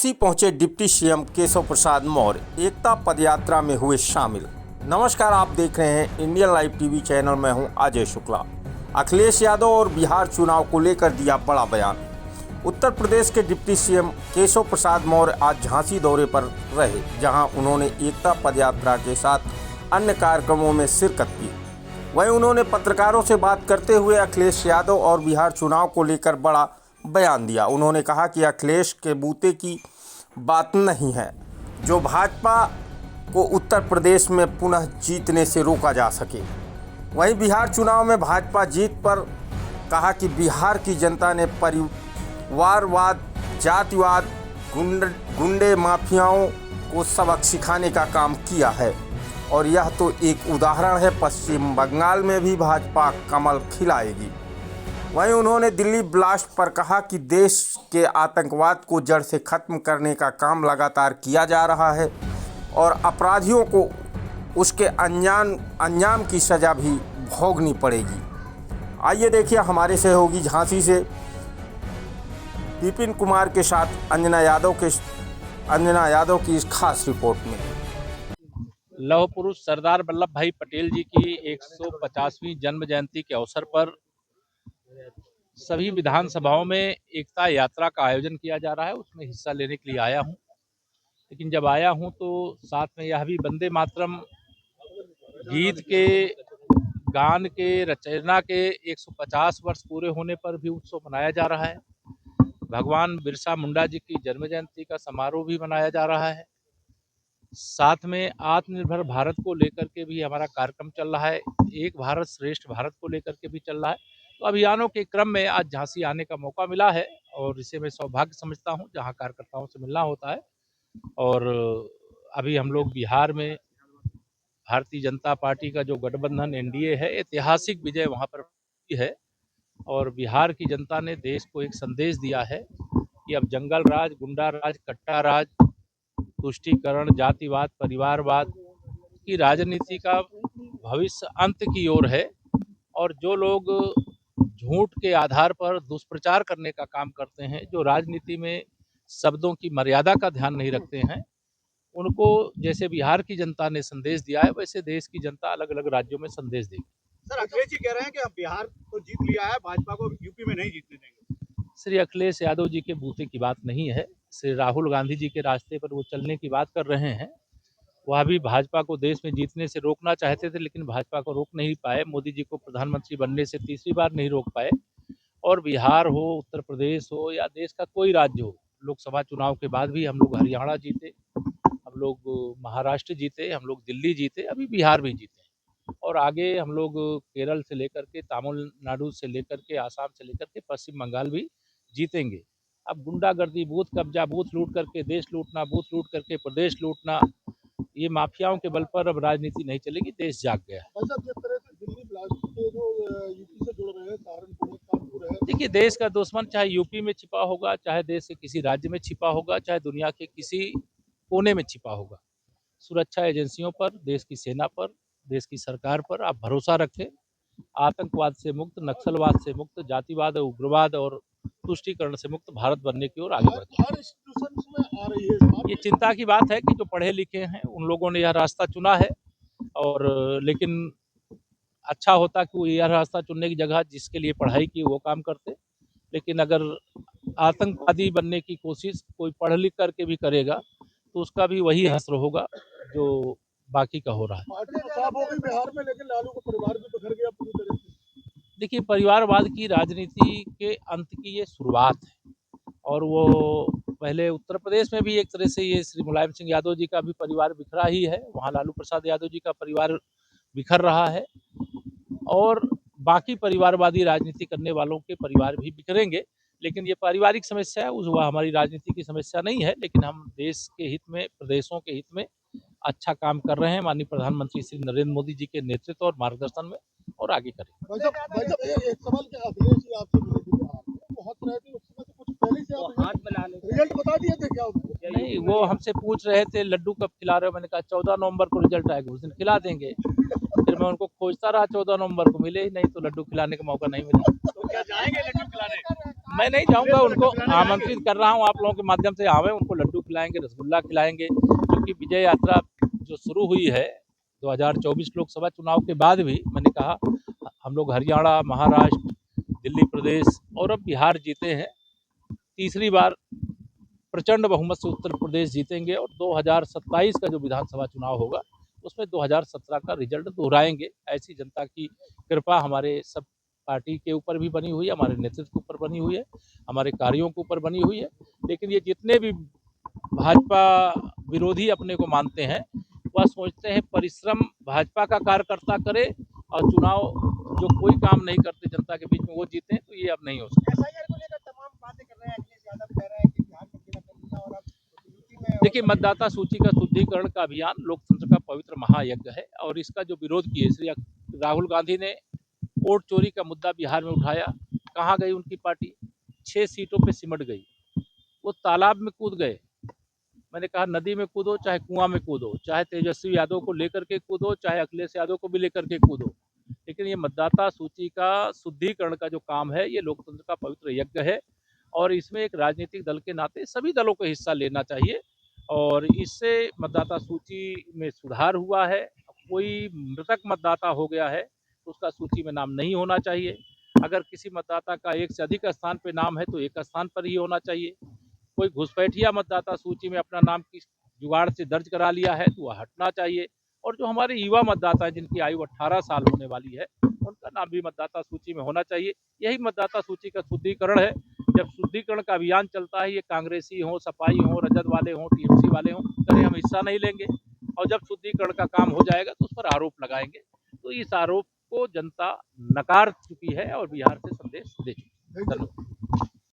झांसी पहुंचे deputy CM Keshav Prasad Maurya एकता पदयात्रा में हुए शामिल। नमस्कार, आप देख रहे हैं इंडियन लाइव टीवी चैनल। मैं हूं अजय शुक्ला। अखिलेश यादव और बिहार चुनाव को लेकर दिया बड़ा बयान। उत्तर प्रदेश के डिप्टी सीएम केशव प्रसाद मौर्य आज झांसी दौरे पर रहे, जहां उन्होंने एकता पदयात्रा के साथ अन्य कार्यक्रमों में शिरकत की। वहीं उन्होंने पत्रकारों से बात करते हुए अखिलेश यादव और बिहार चुनाव को लेकर बड़ा बयान दिया। उन्होंने कहा कि अखिलेश के बूते की बात नहीं है जो भाजपा को उत्तर प्रदेश में पुनः जीतने से रोका जा सके। वहीं बिहार चुनाव में भाजपा जीत पर कहा कि बिहार की जनता ने परिवारवाद, जातिवाद, गुंडे माफियाओं को सबक सिखाने का काम किया है और यह तो एक उदाहरण है। पश्चिम बंगाल में भी भाजपा कमल खिलाएगी। वहीं उन्होंने दिल्ली ब्लास्ट पर कहा कि देश के आतंकवाद को जड़ से खत्म करने का काम लगातार किया जा रहा है और अपराधियों को उसके अंजाम की सज़ा भी भोगनी पड़ेगी। आइए देखिए हमारे सहयोगी झांसी से विपिन कुमार के साथ अंजना यादव की इस खास रिपोर्ट में। लौह पुरुष सरदार वल्लभ भाई पटेल जी की 150वीं जन्म जयंती के अवसर पर सभी विधानसभाओं में एकता यात्रा का आयोजन किया जा रहा है। उसमें हिस्सा लेने के लिए आया हूं, लेकिन जब आया हूं तो साथ में यह भी वंदे मातरम गीत के गान के रचना के 150 वर्ष पूरे होने पर भी उत्सव मनाया जा रहा है। भगवान बिरसा मुंडा जी की जन्म जयंती का समारोह भी मनाया जा रहा है। साथ में आत्मनिर्भर भारत को लेकर के भी हमारा कार्यक्रम चल रहा है। एक भारत श्रेष्ठ भारत को लेकर के भी चल रहा है। तो अभियानों के क्रम में आज झांसी आने का मौका मिला है और इसे मैं सौभाग्य समझता हूं, जहां कार्यकर्ताओं से मिलना होता है। और अभी हम लोग बिहार में भारतीय जनता पार्टी का जो गठबंधन एनडीए है, ऐतिहासिक विजय वहां पर है और बिहार की जनता ने देश को एक संदेश दिया है कि अब जंगल राज, गुंडा राज, कट्टा राज, तुष्टीकरण, जातिवाद, परिवारवाद की राजनीति का भविष्य अंत की ओर है और जो लोग झूठ के आधार पर दुष्प्रचार करने का काम करते हैं, जो राजनीति में शब्दों की मर्यादा का ध्यान नहीं रखते हैं, उनको जैसे बिहार की जनता ने संदेश दिया है, वैसे देश की जनता अलग अलग राज्यों में संदेश देगी। सर, अखिलेश जी कह रहे हैं कि अब बिहार तो जीत लिया है, भाजपा को यूपी में नहीं जीतने देंगे। श्री अखिलेश यादव जी के बूते की बात नहीं है। श्री राहुल गांधी जी के रास्ते पर वो चलने की बात कर रहे हैं। वह भी भाजपा को देश में जीतने से रोकना चाहते थे, लेकिन भाजपा को रोक नहीं पाए। मोदी जी को प्रधानमंत्री बनने से तीसरी बार नहीं रोक पाए। और बिहार हो, उत्तर प्रदेश हो या देश का कोई राज्य हो, लोकसभा चुनाव के बाद भी हम लोग हरियाणा जीते, हम लोग महाराष्ट्र जीते, हम लोग दिल्ली जीते, अभी बिहार भी जीते और आगे हम लोग केरल से लेकर के, तमिलनाडु से लेकर के, आसाम से लेकर के पश्चिम बंगाल भी जीतेंगे। अब गुंडागर्दी, बूथ कब्जा, बूथ लूट करके देश लूटना, बूथ लूट करके प्रदेश लूटना, ये माफियाओं के बल पर अब राजनीति नहीं चलेगी। देश जाग गया है। जिस तरह से दिल्ली ब्लास्ट के जो यूपी से जुड़ रहे हैं, सहारनपुर है, कानपुर है। देखिए, देश का दुश्मन चाहे यूपी में छिपा होगा, चाहे देश के किसी राज्य में छिपा होगा, चाहे दुनिया के किसी कोने में छिपा होगा, सुरक्षा एजेंसियों पर, देश की सेना पर, देश की सरकार पर आप भरोसा रखें। आतंकवाद से मुक्त, नक्सलवाद से मुक्त, जातिवाद, उग्रवाद और तुष्टीकरण से मुक्त भारत बनने की ओर आगे बढ़ते हैं। हर इंस्टीट्यूशंस में आ रही है। ये चिंता की बात है कि जो पढ़े लिखे हैं उन लोगों ने यह रास्ता चुना है और लेकिन अच्छा होता कि वो यह रास्ता चुनने की जगह जिसके लिए पढ़ाई की वो काम करते। लेकिन अगर आतंकवादी बनने की कोशिश कोई पढ़ लिख करके भी करेगा तो उसका भी वही हश्र होगा जो बाकी का हो रहा है। पार्टी तो साफ हो गई बिहार में, लेकिन लालू का परिवार भी बिखर गया पूरी तरह से। देखिए, परिवारवाद की राजनीति के अंत की ये शुरुआत है और वो पहले उत्तर प्रदेश में भी एक तरह से ये श्री मुलायम सिंह यादव जी का भी परिवार बिखरा ही है। वहाँ लालू प्रसाद यादव जी का परिवार बिखर रहा है और बाकी परिवारवादी राजनीति करने वालों के परिवार भी बिखरेंगे। लेकिन ये पारिवारिक समस्या है, वह हमारी राजनीति की समस्या नहीं है। लेकिन हम देश के हित में, प्रदेशों के हित में अच्छा काम कर रहे हैं माननीय प्रधानमंत्री श्री नरेंद्र मोदी जी के नेतृत्व और मार्गदर्शन में, और आगे करेंगे। एक सवाल क्या, अखिलेश जी आपसे मिले थे बिहार में, बहुत रहे थे, उस समय तो कुछ पहले से आप रिजल्ट बता दिए थे क्या उनको? नहीं, वो हमसे पूछ रहे थे लड्डू कब खिला रहे हो, मैंने कहा 14 नवंबर को रिजल्ट आएगा, उस दिन खिला देंगे। फिर मैं उनको खोजता रहा, 14 नवंबर को मिले ही नहीं, तो लड्डू खिलाने का मौका नहीं मिला। तो क्या जाएंगे लड्डू खिलाने? मैं नहीं जाऊंगा, उनको आमंत्रित कर रहा हूं, आप लोगों के माध्यम से आवे, उनको लड्डू खिलाएंगे, रसगुल्ला खिलाएंगे, क्योंकि विजय यात्रा जो शुरू हुई है 2024 लोकसभा चुनाव के बाद भी, मैंने कहा हम लोग हरियाणा, महाराष्ट्र, दिल्ली प्रदेश और अब बिहार जीते हैं, तीसरी बार प्रचंड बहुमत से उत्तर प्रदेश जीतेंगे और 2027 का जो विधानसभा चुनाव होगा उसमें 2017 का रिजल्ट दोहराएंगे। ऐसी जनता की कृपा हमारे सब पार्टी के ऊपर भी बनी हुई है, हमारे नेतृत्व के ऊपर बनी हुई है, हमारे कार्यों के ऊपर बनी हुई है। लेकिन ये जितने भी भाजपा विरोधी अपने को मानते हैं, वह सोचते हैं परिश्रम भाजपा का कार्यकर्ता करे और चुनाव जो कोई काम नहीं करते जनता के बीच में वो जीते, तो ये अब नहीं हो सकता। एसआईआर को लेकर तमाम बातें कर रहे हैं, अखिलेश यादव कह रहे हैं कि बिहार में खेला कर दिया और अब यूपी में। देखिए, मतदाता सूची का शुद्धिकरण का अभियान लोकतंत्र का पवित्र महायज्ञ है और इसका जो विरोध किए श्री राहुल गांधी ने वोट चोरी का मुद्दा बिहार में उठाया, कहाँ गई उनकी पार्टी? 6 सीटों पे सिमट गई, वो तालाब में कूद गए। मैंने कहा नदी में कूदो चाहे कुआं में कूदो, चाहे तेजस्वी यादव को लेकर के कूदो, चाहे अखिलेश यादव को भी लेकर के कूदो, लेकिन ये मतदाता सूची का शुद्धिकरण का जो काम है ये लोकतंत्र का पवित्र यज्ञ है और इसमें एक राजनीतिक दल के नाते सभी दलों को हिस्सा लेना चाहिए और इससे मतदाता सूची में सुधार हुआ है। कोई मृतक मतदाता हो गया है तो उसका सूची में नाम नहीं होना चाहिए। अगर किसी मतदाता का एक से अधिक स्थान पर नाम है तो एक स्थान पर ही होना चाहिए। कोई घुसपैठिया मतदाता सूची में अपना नाम किस जुगाड़ से दर्ज करा लिया है तो वह हटना चाहिए और जो हमारे युवा मतदाता हैं जिनकी आयु 18 साल होने वाली है उनका नाम भी मतदाता सूची में होना चाहिए। यही मतदाता सूची का शुद्धिकरण है। जब शुद्धिकरण का अभियान चलता है, ये कांग्रेसी हो, सपाई हो, रजत वाले हों, टीएमसी वाले हों, कहीं हम हिस्सा नहीं लेंगे और जब शुद्धिकरण का काम हो जाएगा तो उस पर आरोप लगाएंगे। तो इस आरोप को जनता नकार चुकी है और बिहार से संदेश दे चुकी है। धन्यवाद।